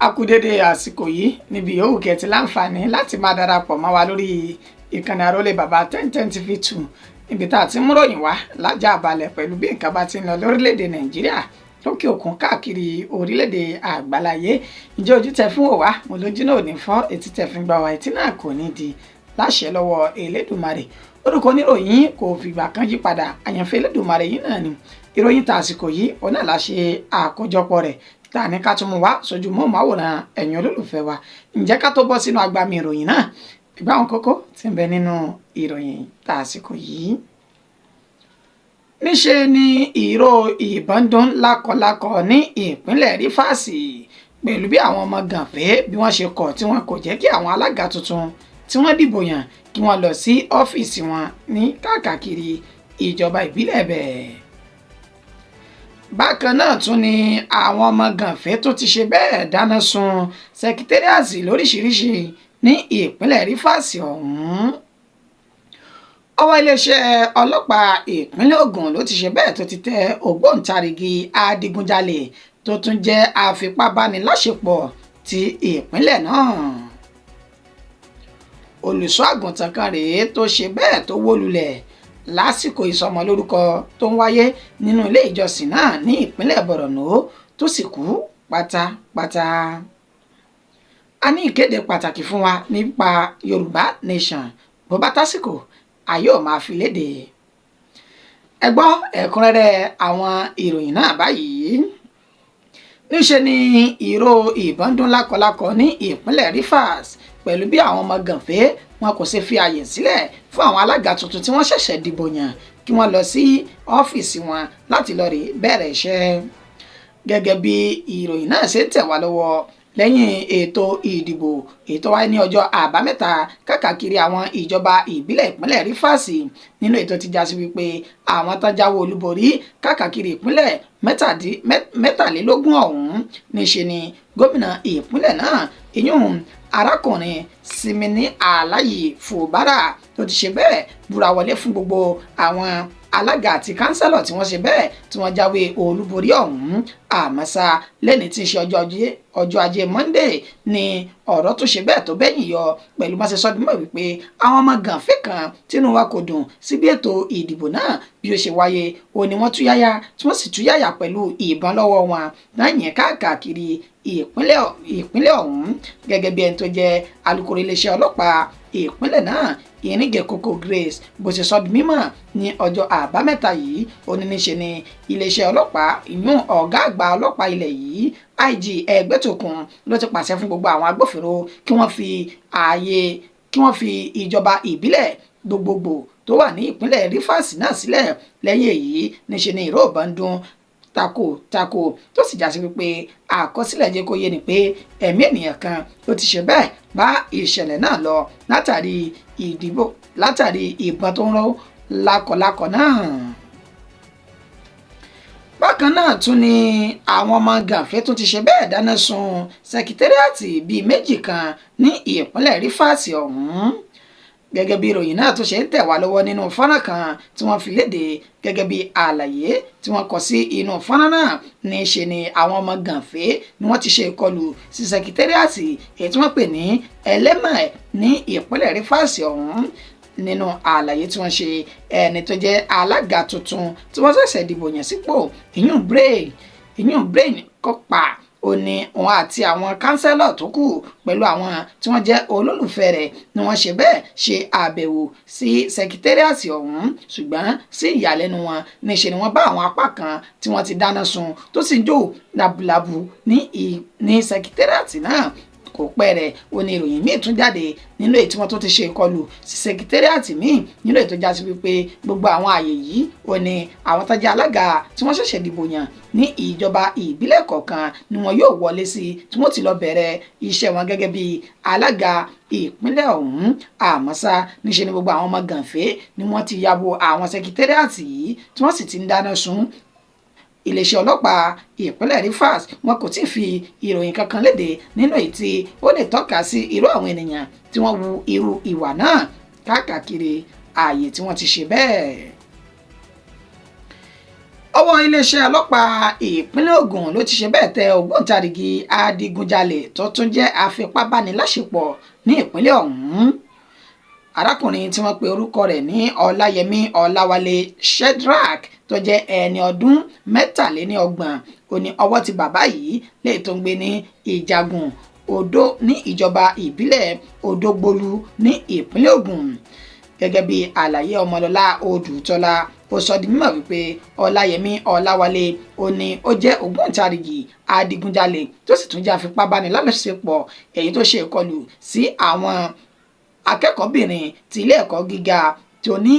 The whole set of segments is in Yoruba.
a kú dédé àsìkò yìí níbi yòówù kẹ́ ti láǹfààní láti máa darapọ̀ mọ́ wa lórí ìkànnì Àrólé Bàbá 1010 TV2 níbi tá a ti mú ròyìn wá lájà àbálẹ̀ pẹ̀lú bí nǹkan bá ti ń lọ lórílẹ̀‐èdè Nàìjíríà lókè òkun káàkiri orílẹ̀‐èdè àgbáláyé. Ǹjẹ́ ojú tẹ fún òwá mo lójú náà ò ní fọ́, etí tẹ fi gbà wá etí náà kò ní di láṣẹ lọ́wọ́ Elédùmarè. Orúkọ oníròyìn kò fìgbà kan yí padà, àyànfẹ́ Elédùmarè yìí náà ni. Ìròyìn tàsìkò yìí òun náà la ṣe àkójọpọ̀ rẹ̀ tá a ní ká tún mú wá sójú mọ́ máwòrán ẹ̀yin olólùfẹ́ wa. Ǹjẹ́ ká tó bọ́ sínú agbami ìròyìn náà, ìgbà àwọn kókó tí ń bẹ nínú ìròyìn tàsìkò yìí. Níṣe ni ìró ìbọn dún lákọlákọ ní ìpínlẹ̀ Rífàsì pẹ̀lú bí àwọn ọmọ gànfẹ́ bí wọ́n ṣe kọ̀ tí wọn kò jẹ́ kí àwọn alága tuntun tí wọ́n dìbò yàn kí wọ́n lọ sí ọ́fíìsì wọn ní káàkiri ìjọba ìbílẹ̀ bẹ́ẹ̀. Bákan náà tún ni àwọn ọmọ gànfẹ́ tó ti ṣe bẹ́ẹ̀ dáná sun sẹkítẹ́rìàsì lóríṣiríṣi ní ìpínlẹ̀ Rífàsì ọ̀hún. Ọwọ́ iléeṣẹ́ ọlọ́pàá ìpínlẹ̀ Ògùn ló ti ṣe bẹ́ẹ̀ tó ti tẹ ògbóǹtarìgì adigunjalè tó tún jẹ́ afipábániláṣepọ̀ ti ìpínlẹ̀ náà. Olùṣọ́ àgùntàn kan rèé tó ṣe bẹ́ẹ̀ tó wó lulẹ̀ lásìkò ìsọmọlórúkọ tó ń wáyé nínú ilé ìjọsìn náà ní ìpínlẹ̀ Borno tó sì kú pátápátá. A ní ìkéde pàtàkì fún wa nípa Yorùbá Nation bó bá tásìkò a yóò máa fi léde. Ẹ gbọ́ ẹ̀kúnrẹ́rẹ́ àwọn ìròyìn náà báyìí. Níṣe ni ìró ìbọn dún lákọlákọ ní ìpínlẹ̀ Rivers pẹ̀lú bí àwọn ọmọ gànfẹ́ wọn kò ṣe fi àyè sílẹ̀ fún àwọn alága tuntun tí wọ́n ṣẹ̀ṣẹ̀ dìbò yàn kí wọ́n lọ sí ọ́fíìsì wọn láti lọ rí bẹ̀rẹ̀ iṣẹ́. Gẹ́gẹ́ bí ìròyìn náà ṣe ń tẹ̀ wá lọ́wọ́ lẹ́yìn ètò ìdìbò ètò wáyé ní ọjọ́ àbámẹ́ta káàkiri àwọn ìjọba ìbílẹ̀ ìpínlẹ̀ Rivers nínú ètò ti jásí wípé àwọn tó jáwé olúborí káàkiri ìpínlẹ̀ mẹ́tàlélógún ọ̀hún níṣe ni gómìnà ìpínlẹ̀ náà ìyún arákùnrin Simini Alayi Fubara tó ti ṣe bẹ́ẹ̀ búra wọlé fún gbogbo àwọn alága àti kánsẹ́lọ̀ tí wọ́n ṣe bẹ́ẹ̀ tí wọ́n jáwé olúborí ọ̀hún. Àmọ́sá lẹ́ni tí ń ṣe ọjọ́ ajé Monday ni ọ̀rọ̀ tó ṣe bẹ́ẹ̀ tó bẹ́yìn yọ pẹ̀lú bá ṣe sọ́dúnmọ́ wípé àwọn ọmọ gànfẹ́ kan tínú wa kò dùn síbi ètò ìdìbò náà bí ó ṣe wáyé ó ní wọ́n túyáyá tí wọ́n sì túyáyá pẹ̀lú ìbọn lọ́wọ́ wọn náà yẹn káàkiri ìpínlẹ̀ ọ̀hún. Gẹ́gẹ́ bí ẹni tó jẹ́ alukoro iléeṣẹ́ ọlọ́pàá ìpínlẹ̀ náà Ìrìngẹ̀kókó Grace bó ṣe sọ di mímọ̀ ní ọjọ́ àbámẹ́ta yìí ó ní níṣe ni iléeṣẹ́ ọlọ́pàá ìyún ọ̀gá àgbà ọlọ́pàá ilẹ̀ yìí IG Ẹgbẹ́tókun ló ti pàṣẹ fún gbogbo àwọn agbófinró kí wọ́n fi ìjọba ìbílẹ̀ gbogbogbò tó wà ní ìpínlẹ̀ Rivers náà sílẹ̀. Lẹ́yìn èyí níṣe ni ìró ìbọn dún tako tó sì jásí wípé àkọsílẹ̀ jẹ́ kó yé ni pé ẹ̀mí ènìyàn kan ló ti ṣe bẹ́ẹ̀ bá ìṣẹ̀lẹ̀ náà lọ látàrí ìbọn tó ń rọ́ lákọlákọ náà. Bákan náà tún ni àwọn ọmọ gànfẹ́ tó ti ṣe bẹ́ẹ̀ dáná sun sẹkítẹ́rìàtì bíi méjì kan ní ìpínlẹ̀ Rivers ọ̀hún. Gẹ́gẹ́ bí ìròyìn náà tó ṣe ń tẹ̀ wá lọ́wọ́ nínú fọ́nrán kan tí wọ́n fi léde gẹ́gẹ́ bí àlàyé tí wọ́n kọ sí inú fọ́nrán náà ní ṣe ni àwọn ọmọ gànfẹ́ ni wọ́n ti ṣe ìkọlù sí sẹkítẹ́rìàtì èyí tí wọ́n pè ní Ẹlẹ́mẹ̀ ní ìpínlẹ̀ Rivers ọ̀hún. Nínú àlàyé tí wọ́n ṣe ẹni tó jẹ́ alága tuntun tí wọ́n ṣẹ̀ṣẹ̀ dìbò yàn sípò ìyún Brain Kọ́pà ó ní òun àti àwọn kánsẹ́lọ̀ tó kù pẹ̀lú àwọn tí wọ́n jẹ́ olólùfẹ́ rẹ̀ ni wọ́n ṣe bẹ́ẹ̀ ṣe àbẹ̀wò sí sẹkítẹ́rìàtì ọ̀hún ṣùgbọ́n sí ìyàlẹ́nu wọn níṣe ni wọ́n bá àwọn apá kan tí wọ́n ti dáná sun tó sì ń jó labulabu ní sẹkítẹ́rìàtì náà. Kò pẹ́ rẹ̀ ó ní ìròyìn míì tún jáde nínú èyí tí wọ́n tó ti ṣe ìkọlù sí sẹkítẹ́rìàtì míì nínú èyí tó já sí wípé gbogbo àwọn ààyè yìí ó ní àwọn tó jẹ́ alága tí wọ́n ṣẹ̀ṣẹ̀ dìbò yàn ní ìjọba ìbílẹ̀ kọ̀ọ̀kan ni wọn yóò wọlé sí tí wọ́n ti lọ bẹ̀rẹ̀ iṣẹ́ wọn gẹ́gẹ́ bí alága ìpínlẹ̀ ọ̀hún. Àmọ́sá níṣe ni gbogbo àwọn ọmọ gànfẹ́ ni wọ́n ti yabo àwọn sẹkítẹ́rìàtì yìí tí wọ́n sì ti ń dáná sun. Iléeṣẹ́ ọlọ́pàá ìpínlẹ̀ Rivers wọn kò tí ì fi ìròyìn kankan léde nínú èyí tí ó lè tọ́ka sí irú àwọn ènìyàn tí wọ́n wu irú ìwà náà káàkiri ààyè tí wọ́n ti ṣe bẹ́ẹ̀. ọwọ́ iléeṣẹ́ ọlọ́pàá ìpínlẹ̀ Ògùn ló ti ṣe bẹ́ẹ̀ tẹ ògbóǹtarìgì adigunjalè tó tún jẹ́ afipábániláṣepọ̀ ní ìpínlẹ̀ ọ̀hún. arákùnrin tí wọ́n pe orúkọ rẹ̀ ní Ọláyẹmí Ọláwálé Shedrack tó jẹ́ ẹni ọdún 23 ó ní ọwọ́ ti bàbá yìí lẹ́yìn tó ń gbé ní Ìjàgùn Odò ní ìjọba ìbílẹ̀ Odògbólú ní ìpínlẹ̀ Ògùn. gẹ́gẹ́ bí àlàyé Ọmọlọ́lá Odùtọ́lá ó sọ di mímọ̀ wípé Ọláyẹmí Ọláwálé ó ní ó jẹ́ ògbóǹtarìgì adigunjalè tó sì tún jẹ́ afipábániláṣepọ̀ èyí tó ṣe ìkọlù sí àwọn akẹ́kọ̀ọ́bìnrin ti ilé ẹ̀kọ́ gíga tó ní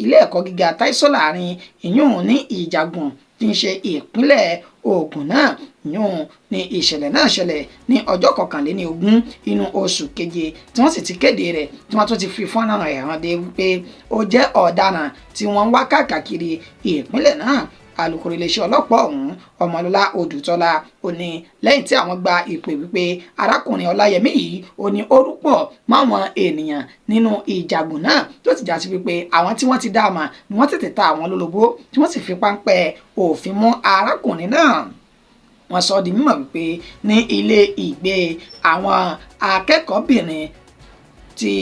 ilé ẹ̀kọ́ gíga Táísọ́lá àárín ìyún ní Ìjàgùn tí ń ṣe ìpínlẹ̀ Ògùn náà. yún ní ìṣẹ̀lẹ̀ náà ṣẹlẹ̀ ní ọjọ́ 21 inú oṣù keje tí wọ́n sì ti kéde rẹ̀ tí wọ́n tún ti fi fọ́nrán rẹ̀ hàn dé wípé ó jẹ́ ọ̀daràn tí wọ́n ń wá káàkiri ìpínlẹ̀ náà. alukoro iléeṣẹ́ ọlọ́pàá ọ̀hún Ọmọlọ́lá Odùtọ́lá ó ní lẹ́yìn tí àwọn gba ìpè wípé arákùnrin Ọláyẹmí yìí ó ní ó rúpọ̀ máwọn ènìyàn nínú Ìjàgùn náà tó ti já sí wípé àwọn tí wọ́n ti dá àmà ni wọ́n tètè ta àwọn lólobó tí wọ́n sì fi páńpẹ́ òfin mú arákùnrin náà. wọ́n sọ di mímọ̀ wípé ní ilé ìgbé àwọn akẹ́kọ̀ọ́bìnrin ti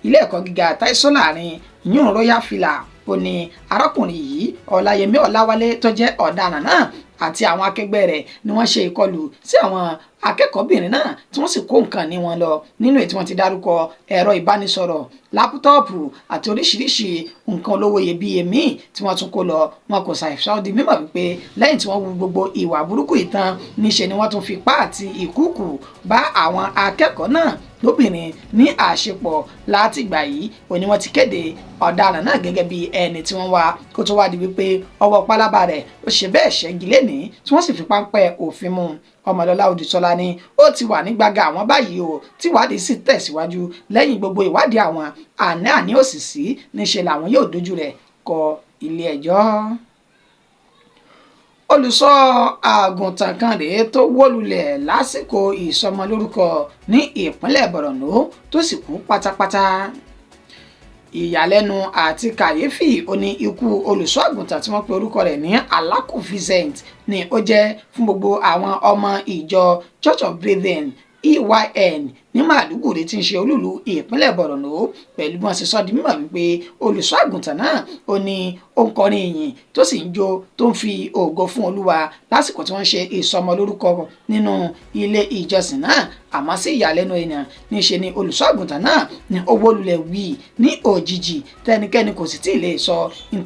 ilé ẹ̀kọ́ gíga Táísọ́lá àárín ìyún Royal Fila ó ní arákùnrin yìí Ọláyẹmí Ọláwálé tó jẹ́ ọ̀daràn náà àti àwọn akẹgbẹ́ rẹ̀ ni wọ́n ṣe ìkọlù sí àwọn akẹ́kọ̀ọ́bìnrin náà tí wọ́n sì kó nǹkan ní wọn lọ nínú èyí tí wọ́n ti dárúkọ ẹ̀rọ ìbánisọ̀rọ̀ lápútọ́ọ̀pù àti oríṣiríṣi nǹkan olówó iyebíye míì tí wọ́n tún kó lọ. wọn kò ṣàìsọ di mímọ̀ wípé lẹ́yìn tí wọ́n wu gbogbo ìwà burúkú ìtàn níṣe ni wọ́n tún fi ipá àti ìkúùkù bá àwọn akẹ́kọ̀ọ́ náà lóbìnrin ní àṣepọ̀ látìgbà yìí ó ní wọ́n ti kéde ọ̀daràn náà gẹ́gẹ́ bí ẹni tí wọ́n wá kó tó wá di wípé ọwọ́ pálábá rẹ̀ ó ṣe bẹ́ẹ̀ ṣẹ́gi lénìí tí wọ́n sì fi páńpẹ́ òfin mú. Ọmọlọ́lá Odùtọ́lá ní ó ti wà ní gbàgà àwọn báyìí o tí ìwádìí sì tẹ̀síwájú lẹ́yìn gbogbo ìwádìí àwọn àní òṣìṣì níṣẹ́ làwọn yóò dojú rẹ̀ kọ ilé ẹjọ́. olùṣọ́ àgùntàn kan rèé tó wó lulẹ̀ lásìkò ìsọmọlórúkọ ní ìpínlẹ̀ Borno tó sì kú pátápátá. ìyàlẹ́nu àti kàyéfì ó ní ikú olùṣọ́ àgùntàn tí wọ́n pe orúkọ rẹ̀ ní Alákù Vincent ni ó jẹ́ fún gbogbo àwọn ọmọ ìjọ Church of Brethren EYN ní Màdúgùrí tí ń ṣe olúlu ìpínlẹ̀ Borno pẹ̀lú bí wọ́n ṣe sọ di mímọ̀ wípé olùṣọ́ àgùntàn náà ó ní ó ń kọrin ìyìn tó sì ń jó tó ń fi ògo fún Olúwa lásìkò tí wọ́n ṣe ìsọmọlórúkọ nínú ilé ìjọsìn náà. àmọ́ sí ìyàlẹ́nu èèyàn níṣe ni olùṣọ́ àgùntàn náà ní ó wó lulẹ̀ wí ní òjijì tẹnikẹ́ni kò sì tí ì lè sọ ní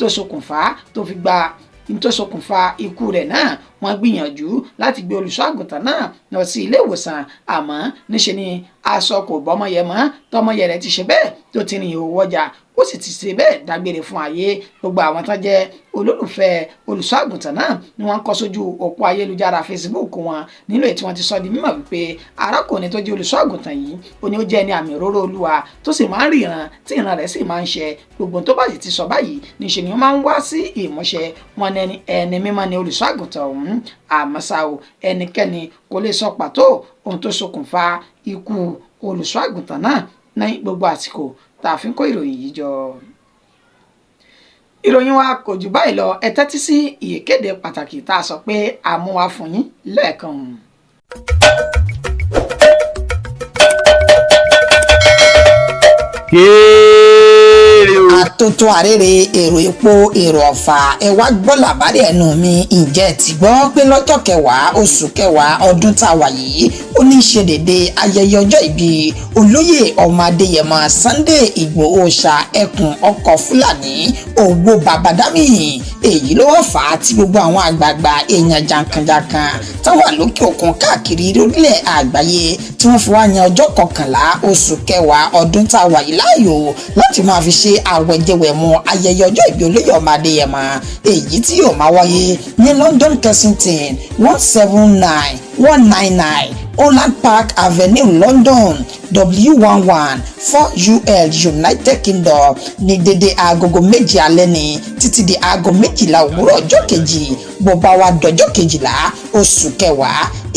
tó ṣokùnfà ikú rẹ̀ náà. wọ́n gbìyànjú láti gbé olùṣọ́ àgùntàn náà lọ sí ilé ìwòsàn àmọ́ níṣe ni aṣọ kò bọ́mọyẹ mọ́ tọmọyẹ rẹ̀ ti ṣe bẹ́ẹ̀ tó ti rìn ìhòòhò ọjà ó sì ti ṣe bẹ́ẹ̀ dágbére fún ayé. gbogbo àwọn tán jẹ́ olólùfẹ́ olùṣọ́ àgùntàn náà ni wọ́n kọ sójú òpó ayélujára Facebook wọn nínú èyí tí wọ́n ti sọ di mímọ̀ wípé arákùnrin tó jẹ́ olùṣọ́ àgùntàn yìí ó ní ó jẹ́ ẹni àmì òróró Olúwa tó sì máa ń ríran tí ìran rẹ̀ sì máa ń ṣẹ. gbogbo tó bá sì ti sọ báyìí níṣe ni wọ́n máa ń wá sí ìmúṣẹ. wọn ní ẹni mímọ́ ni olùṣọ́ àgùntàn ọ̀hún àmọ́ ṣá o ẹnikẹ́ni kò lè sọ pàtó ohun tó ṣokùnfà ikú olùṣọ́ àgùntàn náà ní gbogbo àsìkò tá a fi ń kó ìròyìn yìí jọ. ìròyìn wa kò jù báyìí lọ. ẹ tẹ́tí sí ìkéde pàtàkì tá a sọ pé a mú wá fún yín lẹ́ẹ̀kan. àtótó àrèrè èrò epo èrò ọ̀fà ẹ wá gbọ́ làbárí ẹnu mi ǹjẹ́ ti gbọ́ pé lọ́jọ́ 10 oṣù 10 ọdún tá a wà yìí ó ní í ṣe dédé ayẹyẹ ọjọ́ ìbí olóyè ọmọ Adéyẹmọ Sunday Ìgbòho ṣà ẹkùn ọkọ̀ Fúlàní Ògbó Bàbádámì. èyí ló wá fà á tí gbogbo àwọn àgbààgbà èèyàn jàǹkànjàǹkàn táwọn lókè òkun káàkiri orílẹ̀ àgbáyé tí wọ́n fi wá yan ọjọ́ 11 oṣù 10 ọdún tá a wà yìí láàyò láti máa fi ṣe àwẹ̀jẹwẹ̀mu ayẹyẹ ọjọ́ ìbí olóyè ọmọ Adéyẹmọ èyí tí yóò máa wáyé ní London Kensington 199 Holland Park Avenue London W11 4UL United Kingdom ní dédé agogo méje alẹ́ ní títí di aago 12 òwúrọ̀ ọjọ́ kejì bó bá wá dọjọ́ 12 oṣù 10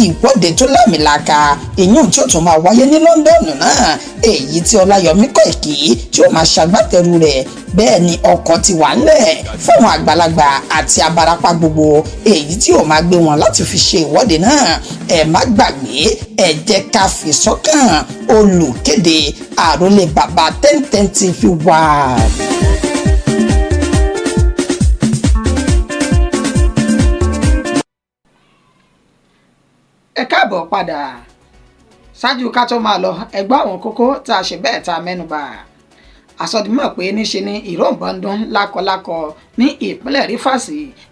ìwọ́de tó lámìlaka ìyún tí ó tún máa wáyé ní London náà, èyí tí Ọláyọmí Kóìkì tí ó máa ṣagbátẹrù rẹ̀. Bẹ́ẹ̀ ni ọkọ̀ ti wà ńlẹ̀ fún àwọn àgbàlagbà àti abarapá gbogbo èyí tí ó máa gbé wọn láti fi ṣe ìwọ́de náà. Ẹ má gbàgbé, ẹ jẹ́ ká fi sọ́kàn. Olùkéde àrólé bàbá 1010 TV wà. Ẹ káàbọ̀ padà. Ṣáájú ká tó máa lọ, ẹ gbọ́ àwọn kókó tá a ṣe bẹ́ẹ̀ tá a mẹ́nubà. Àsọdìmọ̀ pé níṣe ni ìròǹbọ̀ndún lákọlákọ ní ìpínlẹ̀ Rivers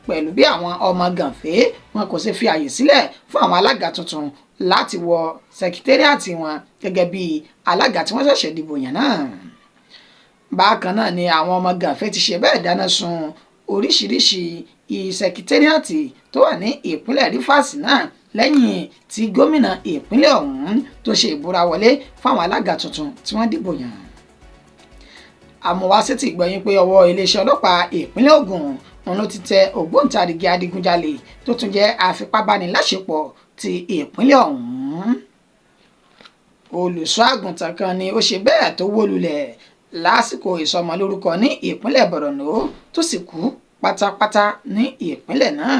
pẹ̀lú bí àwọn ọmọ gànfẹ́ wọn kò ṣe fi àyè sílẹ̀ fún àwọn alága tuntun láti wọ sẹkítẹ́rìàtì wọn gẹ́gẹ́ bí alága tí wọ́n ṣẹ̀ṣẹ̀ dìbò yàn náà. Bákan náà ni àwọn ọmọ gànfẹ́ ti ṣe bẹ́ẹ̀ dáná sun oríṣiríṣi ìsẹkítẹ́rìàtì tó wà ní ìpínlẹ̀ Rivers náà lẹ́yìn tí gómìnà ìpínlẹ̀ ọ̀hún tó ṣe ìbúra wọlé fáwọn alága tuntun tí wọ́n dìbò yàn. Àmúwásétì gbọ́yìn pé ọwọ́ iléeṣẹ́ ọlọ́pàá ìpínlẹ̀ Ògùn òun ló ti tẹ ògbóǹtarìgì adigunjalè tó tún jẹ́ afipábániláṣepọ̀ ti ìpínlẹ̀ ọ̀hún. Olùṣọ́ àgùntàn kan ni ó ṣe bẹ́ẹ̀ tó wó lulẹ̀ lásìkò ìsọmọlórúkọ ní ìpínlẹ̀ Borno tó sì kú pátápátá ní ìpínlẹ̀ náà.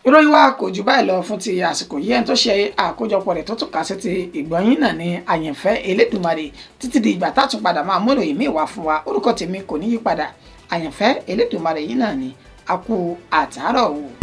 Ìròyìn wa kò jù báyìí lọ fún ti àsìkò yìí. Ẹni tó ṣe àkójọpọ̀ rẹ̀ tó tún kà sí ti ìgbọ̀nyín náà ní Àyànfẹ́ Elédùmarè. Títí di ìgbà tá a tún padà máa múlò ìmí ìwà fún wa, orúkọ tèmi kò ní yí padà. Àyànfẹ́ Elédùmarè yìí náà ni a kú àtàárọ̀ o.